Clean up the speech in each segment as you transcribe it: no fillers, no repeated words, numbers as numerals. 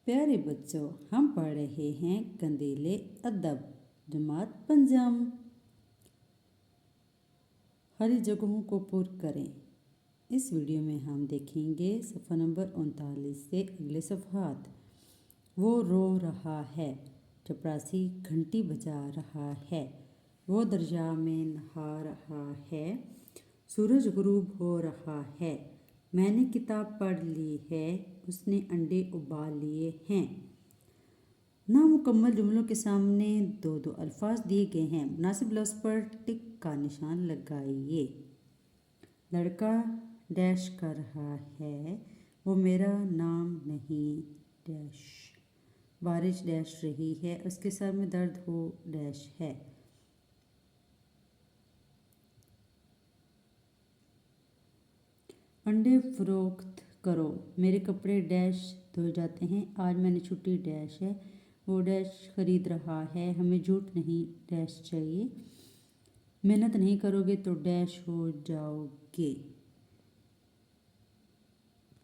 प्यारे बच्चों, हम पढ़ रहे हैं कंदीले अदब जमात पंजम। हरी जगहों को पुर करें। इस वीडियो में हम देखेंगे सफ़ा नंबर 39 से अगले सफ़हात। वो रो रहा है, चपरासी घंटी बजा रहा है। वो दरिया में नहा रहा है, सूरज गुरूब हो रहा है। मैंने किताब पढ़ ली है, उसने अंडे उबाल लिए हैं। नामुकम्मल जुमलों के सामने दो दो अल्फाज दिए गए हैं। मुनासिब लफ्ज़ पर टिक का निशान लगाइए। लड़का डैश कर रहा है, वो मेरा नाम नहीं डैश। बारिश डैश रही है, उसके सर में दर्द हो डैश है। अंडे फ़रोख्त करो, मेरे कपड़े डैश धो जाते हैं। आज मैंने छुट्टी डैश है, वो डैश ख़रीद रहा है। हमें झूठ नहीं डैश चाहिए। मेहनत नहीं करोगे तो डैश हो जाओगे।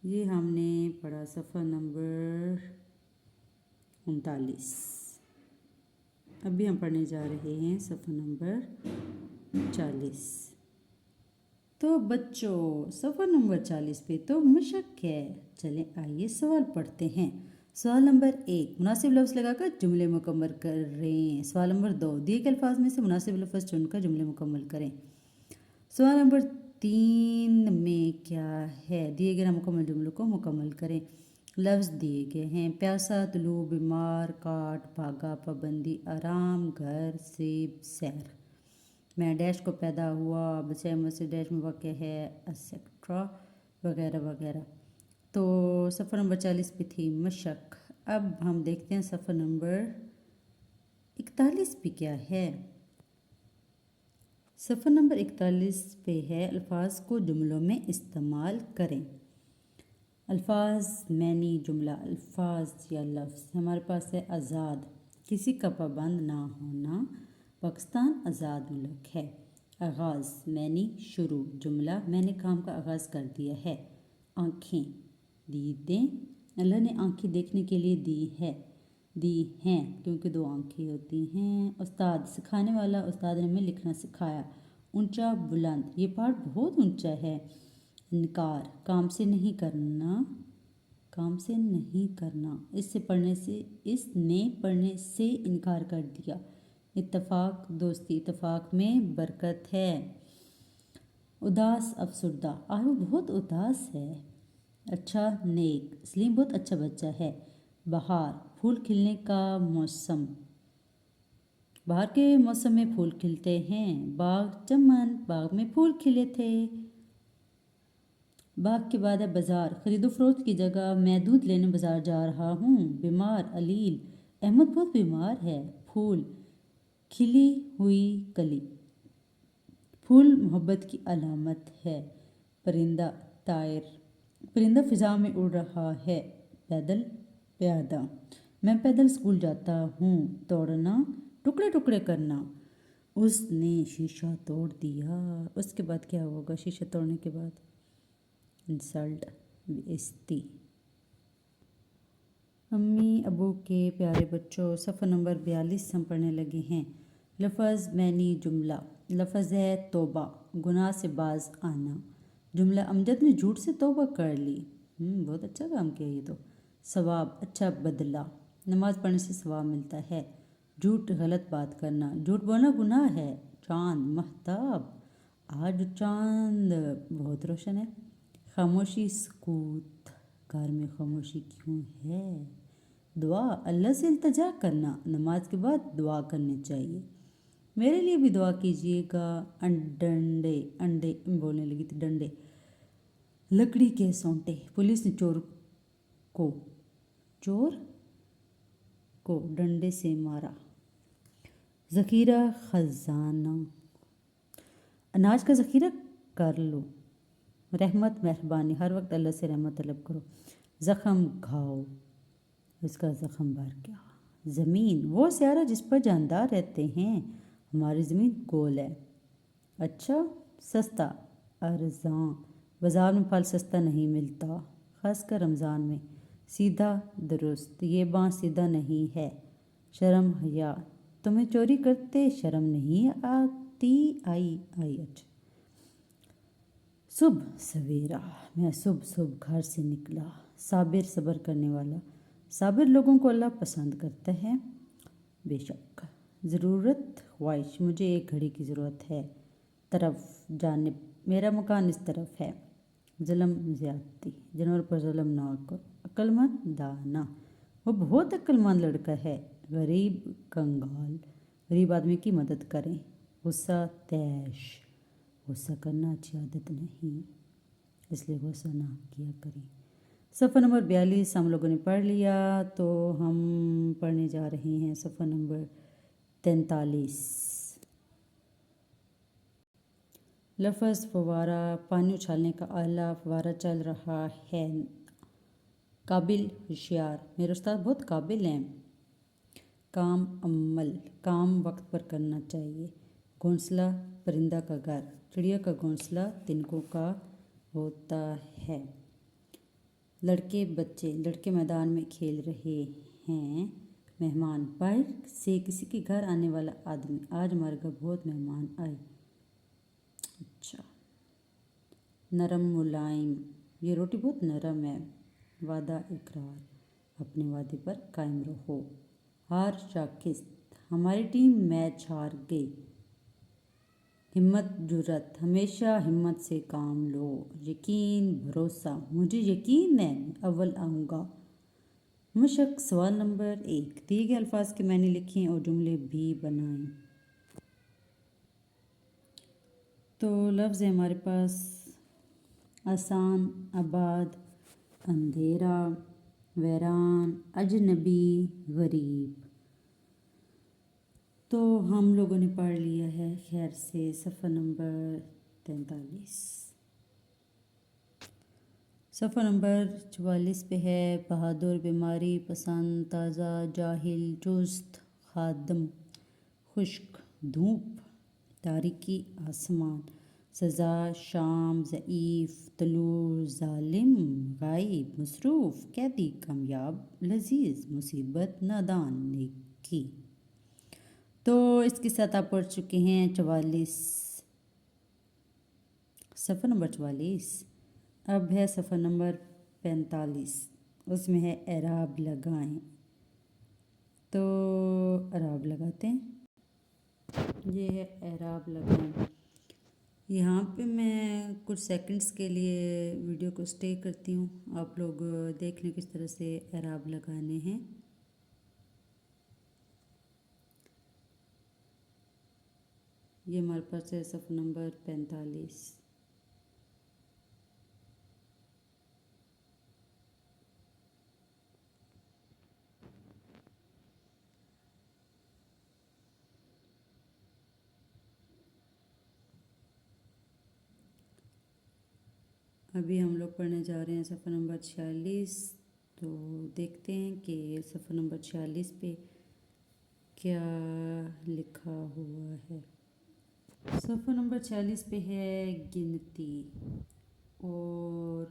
ये हमने पढ़ा सफ़ा नंबर 39। अभी हम पढ़ने जा रहे हैं सफ़ा नंबर 40। तो बच्चों, सफ़ा नंबर 40 पे तो मशक है। चलें आइए सवाल पढ़ते हैं। सवाल नंबर 1, मुनासिब लफ्ज़ लगाकर जुमले मुकम्मल करें। सवाल नंबर 2, दिए गए अल्फाज में से मुनासिब लफ्ज़ चुनकर जुमले मुकम्मल करें। सवाल नंबर 3 में क्या है? दिए गए नामुकम्मल जुमलों को मुकम्मल करें। लफ्ज़ दिए गए हैं: प्यासा, तुलू, बीमार, काट, भागा, पाबंदी, आराम, घर, सेब, सैर। मैं डैश को पैदा हुआ, बचाए मुझसे डैश में वाक़ है, एक्सेट्रा वगैरह वगैरह। तो सफ़र नंबर 40 पे थी मशक। अब हम देखते हैं सफ़र नंबर 41 पे क्या है। सफ़र नंबर 41 पे है अल्फाज को जुमलों में इस्तेमाल करें। अल्फाज मैनी जुमला। अल्फाज या लफ्ज़ हमारे पास है आज़ाद, किसी का पाबंद ना होना, पाकिस्तान आज़ाद मुल्क है। आगाज़ मैनी शुरू जुमला, मैंने काम का आगाज़ कर दिया है। आँखें दीदें, अल्लाह ने आँखें देखने के लिए दी हैं क्योंकि 2 आँखें होती हैं। उस्ताद सिखाने वाला, उस्ताद ने हमें लिखना सिखाया। ऊंचा बुलंद, ये पहाड़ बहुत ऊंचा है। इनकार काम से नहीं करना, इसने पढ़ने से इनकार कर दिया। इत्तफाक दोस्ती, इत्तफाक में बरकत है। उदास अफसरदा, आज वो बहुत उदास है। अच्छा नेक, सलीम बहुत अच्छा बच्चा है। बहार फूल खिलने का मौसम, बाहर के मौसम में फूल खिलते हैं। बाग चमन, बाग में फूल खिले थे। बाग के बाद है बाजार, खरीदो फरोख्त की जगह। मैं दूध लेने बाजार जा रहा हूँ। बीमार अलील, अहमद बहुत बीमार है। फूल खिली हुई कली, फूल मोहब्बत की अलामत है। परिंदा तायर, परिंदा फिजा में उड़ रहा है। पैदल प्यादा, मैं पैदल स्कूल जाता हूँ। तोड़ना टुकड़े टुकड़े करना, उसने शीशा तोड़ दिया। उसके बाद क्या होगा? शीशा तोड़ने के बाद इंसल्ट, बेइज्जती। अम्मी अबू के प्यारे बच्चों, सफ़ा नंबर 42 हम पढ़ने लगे हैं। लफ़ज़ मैनी जुमला। लफ़ज़ है तौबा, गुनाह से बाज आना। जुमला अमजद ने झूठ से तौबा कर ली। बहुत अच्छा काम किया ये तो। सवाब अच्छा बदला, नमाज़ पढ़ने से सवाब मिलता है। झूठ गलत बात करना, झूठ बोलना गुनाह है। चाँद महताब, आज चाँद बहुत रोशन है। खामोशी सकूत, घर में खामोशी क्यों है। दुआ अल्लाह से इल्तिजा करना, नमाज के बाद दुआ करनी चाहिए। मेरे लिए भी दुआ कीजिएगा। अंडे बोलने लगी थी डंडे। लकड़ी के सोंटे, पुलिस ने चोर को डंडे से मारा। ज़ख़ीरा ख़जाना, अनाज का ज़ख़ीरा कर लो। रहमत मेहरबानी, हर वक्त अल्लाह से रहमत तलब करो। ज़ख़म घाव, उसका ज़ख़म भर गया। ज़मीन वो स्यारा जिस पर जानदार रहते हैं, हमारी ज़मीन गोल है। अच्छा सस्ता अर्ज़ां, बाज़ार में फल सस्ता नहीं मिलता, ख़ासकर रमज़ान में। سیدھا درست، یہ بانس سیدھا نہیں ہے۔ شرم حیا، تمہیں چوری کرتے شرم نہیں آتی؟ اچھا۔ صبح سویرا، میں صبح گھر سے نکلا۔ صابر، صبر کرنے والا۔ صابر لوگوں کو اللہ پسند کرتا ہے۔ بے شک۔ ضرورت، خواہش، مجھے ایک گھڑی کی ضرورت ہے۔ طرف، جانب، میرا مکان اس طرف ہے۔ ظلم، زیادتی، جانور پر ظلم نہ کرو۔ عقل مند، دانا، وہ بہت عقل مند لڑکا ہے۔ غریب، کنگال، غریب آدمی کی مدد کریں۔ غصہ، طیش، غصہ کرنا اچھی عادت نہیں، اس لیے غصہ نہ کیا کریں۔ صفحہ نمبر 42 ہم لوگوں نے پڑھ لیا، تو ہم پڑھنے جا رہے ہیں صفحہ نمبر 43۔ لفظ فوارہ، پانی اچھالنے کا آلہ، فوارہ چل رہا ہے۔ قابل، ہوشیار، میرے استاد بہت قابل ہیں۔ کام، عمل، کام وقت پر کرنا چاہیے۔ گھونسلہ، پرندہ کا گھر، چڑیا کا گھونسلہ تنکوں کا ہوتا ہے۔ لڑکے، بچے، لڑکے میدان میں کھیل رہے ہیں۔ مہمان، باہر سے کسی کے گھر آنے والا آدمی، آج ہمارے گھر بہت مہمان آئے۔ اچھا۔ نرم، ملائم، یہ روٹی بہت نرم ہے۔ وعدہ، اقرار، اپنے وعدے پر قائم رہو۔ ہار، شکست، ہماری ٹیم میچ ہار گئی۔ ہمت، جرأت، ہمیشہ ہمت سے کام لو۔ یقین، بھروسہ، مجھے یقین ہے میں اول آؤں گا۔ مشق، سوال نمبر 1، دیے گئے الفاظ کے معنی لکھیں اور جملے بھی بنائیں۔ تو لفظ ہے ہمارے پاس آسان، آباد، اندھیرا، ویران، اجنبی، غریب۔ تو ہم لوگوں نے پڑھ لیا ہے خیر سے صفحہ نمبر 43۔ صفحہ نمبر 44 پہ ہے بہادر، بیماری پسند، تازہ، جاہل، چست، خادم، خشک، دھوپ، تاریکی، آسمان، سزا، شام، ضعیف، طلوع، ظالم، غائب، مصروف، قیدی، کامیاب، لذیذ، مصیبت، نادان، نیکی۔ تو اس کے ساتھ آپ پڑھ چکے ہیں 44، صفحہ نمبر 44۔ اب ہے صفحہ نمبر 45، اس میں ہے اعراب لگائیں۔ تو اعراب لگاتے ہیں، یہ ہے اعراب لگائیں۔ یہاں پہ میں کچھ سیکنڈز کے لیے ویڈیو کو سٹے کرتی ہوں، آپ لوگ دیکھ لیں کس طرح سے اعراب لگانے ہیں۔ یہ ہمارے پاس ہے صفحہ نمبر 45۔ ابھی ہم لوگ پڑھنے جا رہے ہیں صفحہ نمبر 46، تو دیکھتے ہیں کہ صفحہ نمبر 46 پہ کیا لکھا ہوا ہے۔ صفحہ نمبر 46 پہ ہے گنتی، اور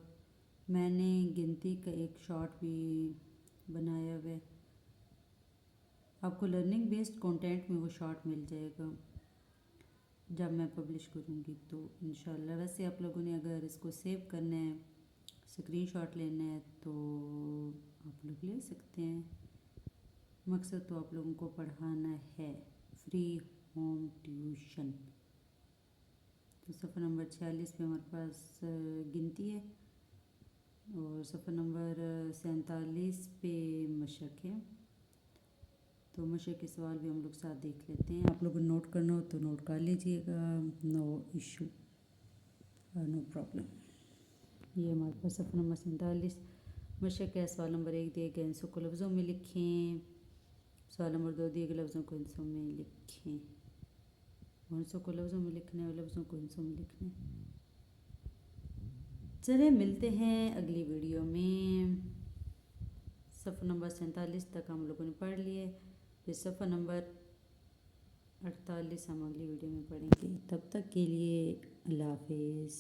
میں نے گنتی کا ایک شارٹ بھی بنایا ہوا ہے، آپ کو لرننگ بیسڈ کنٹینٹ میں وہ شارٹ مل جائے گا جب میں پبلش کروں گی تو انشاءاللہ۔ ویسے آپ لوگوں نے اگر اس کو سیو کرنا ہے، اسکرین شاٹ لینا ہے تو آپ لوگ لے سکتے ہیں، مقصد تو آپ لوگوں کو پڑھانا ہے، فری ہوم ٹیوشن۔ تو صفحہ نمبر 46 پہ ہمارے پاس گنتی ہے، اور صفحہ نمبر 47 پہ مشق ہے۔ تو مشق کے سوال بھی ہم لوگ ساتھ دیکھ لیتے ہیں، آپ لوگوں نے نوٹ کرنا ہو تو نوٹ کر لیجئے گا، نو ایشو، نو پرابلم۔ یہ ہمارے پاس صفحہ نمبر 47 مشق ہے۔ سوال نمبر 1 دیے گئے ہندسوں کو لفظوں میں لکھیں، سوال نمبر 2 دیے گئے لفظوں کو ہندسوں میں لکھیں، ہندسوں کو لفظوں میں لکھنے اور لفظوں کو ہندسوں میں لکھنے۔ چلیں ملتے ہیں اگلی ویڈیو میں، صفحہ نمبر 47 تک ہم لوگوں نے پڑھ لیے، پھر صفحہ نمبر 48 ہم اگلی ویڈیو میں پڑھیں گے، تب تک کے لیے اللہ حافظ۔